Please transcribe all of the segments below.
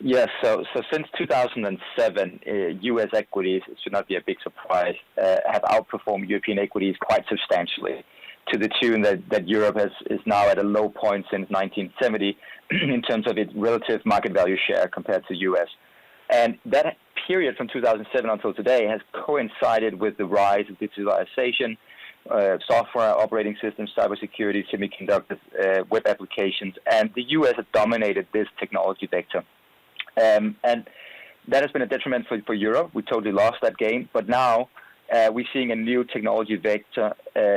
Yes, so since 2007, U.S. equities, it should not be a big surprise, have outperformed European equities quite substantially, to the tune that Europe is now at a low point since 1970 in terms of its relative market value share compared to U.S. And that period from 2007 until today has coincided with the rise of digitalization, software, operating systems, cybersecurity, semiconductors, web applications, and the U.S. has dominated this technology vector. And that has been a detriment for Europe. We totally lost that game. But now we're seeing a new technology vector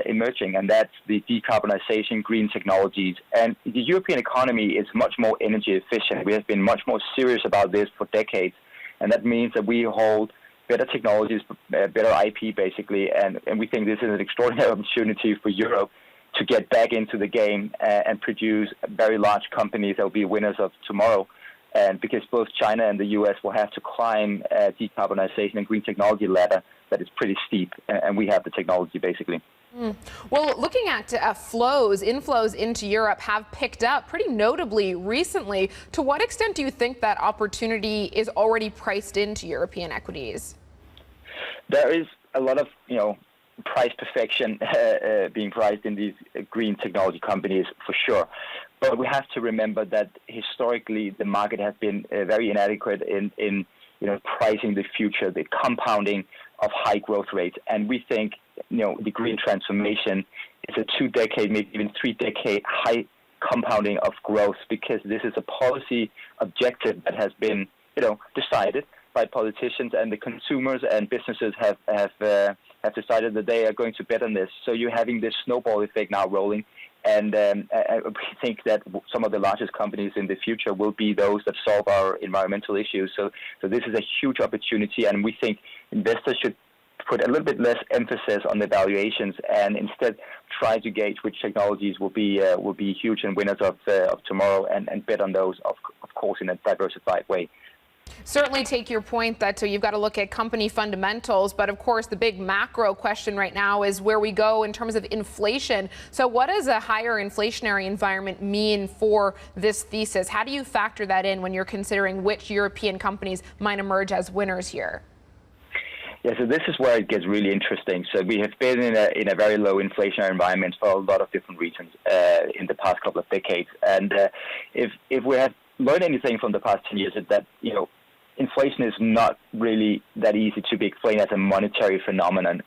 emerging, and that's the decarbonization, green technologies. And the European economy is much more energy efficient. We have been much more serious about this for decades. And that means that we hold better technologies, better IP, basically. And we think this is an extraordinary opportunity for Europe to get back into the game and produce very large companies that will be winners of tomorrow. And because both China and the U.S. will have to climb a decarbonization and green technology ladder that is pretty steep, and we have the technology, basically. Well, looking at inflows into Europe have picked up pretty notably recently. To what extent do you think that opportunity is already priced into European equities? There is a lot of, price perfection being priced in these green technology companies, for sure. But we have to remember that historically the market has been very inadequate in pricing the future, the compounding of high growth rates. And we think, the green transformation is a 2-decade, maybe even 3-decade high compounding of growth, because this is a policy objective that has been, decided by politicians, and the consumers and businesses have decided that they are going to bet on this. So you're having this snowball effect now rolling. And we think that some of the largest companies in the future will be those that solve our environmental issues. So this is a huge opportunity, and we think investors should put a little bit less emphasis on the valuations and instead try to gauge which technologies will be huge and winners of tomorrow, and bet on those, of course, in a diversified way. Certainly take your point that you've got to look at company fundamentals, but of course the big macro question right now is where we go in terms of inflation. So what does a higher inflationary environment mean for this thesis? How do you factor that in when you're considering which European companies might emerge as winners here? Yeah, so this is where it gets really interesting. So we have been in a very low inflationary environment for a lot of different reasons in the past couple of decades. And if we have learned anything from the past 10 years, is that, inflation is not really that easy to be explained as a monetary phenomenon.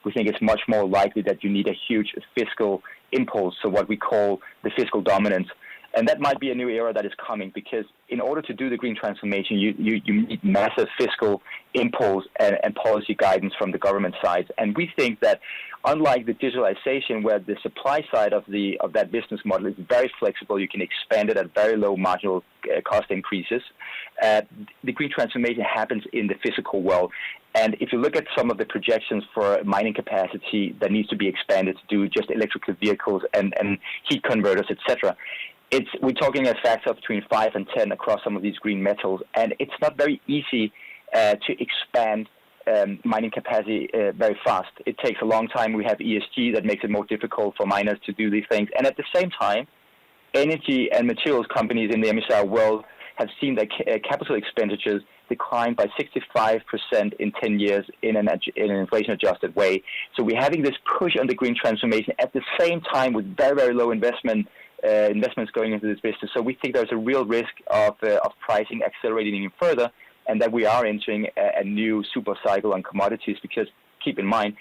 We think it's much more likely that you need a huge fiscal impulse, so what we call the fiscal dominance. And that might be a new era that is coming, because in order to do the green transformation, you need massive fiscal impulse and policy guidance from the government side. And we think that unlike the digitalization, where the supply side of that business model is very flexible, you can expand it at very low marginal cost increases. The green transformation happens in the physical world. And if you look at some of the projections for mining capacity that needs to be expanded to do just electrical vehicles and heat converters, etc., we're talking a factor of between 5 and 10 across some of these green metals, and it's not very easy to expand mining capacity very fast. It takes a long time. We have ESG that makes it more difficult for miners to do these things. And at the same time, energy and materials companies in the MSR world have seen their capital expenditures decline by 65% in 10 years in an inflation-adjusted way. So we're having this push on the green transformation at the same time with very, very low investments going into this business. So we think there's a real risk of pricing accelerating even further, and that we are entering a new super cycle on commodities, because keep in mind,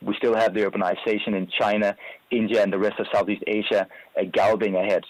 we still have the urbanization in China, India, and the rest of Southeast Asia galloping ahead.